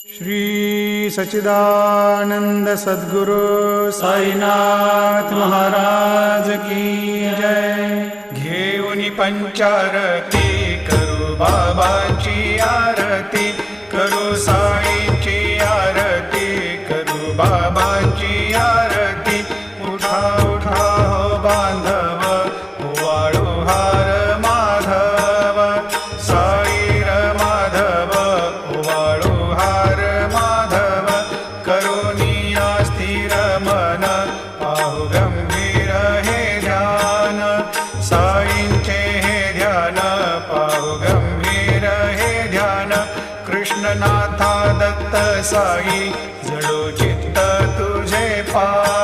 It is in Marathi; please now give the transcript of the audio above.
श्री सच्चिदानंद सद्गुरु साईनाथ महाराज की जय। घेऊन पंचारती करू बाबांची आरती, करू साईंची आरती, करू बाबांची आरती। उठा उठा हो बांधव, वाळू हार माधव, साई र माधव, वाळू हार माधव। करुणिया स्थिर मन, पाहु गंभीर हे ध्यान, साईंचे हे ध्यान, पाहु गंभीर हे ध्यान। कृष्णनाथा दत्त साई, जडो चित्त तुझे पा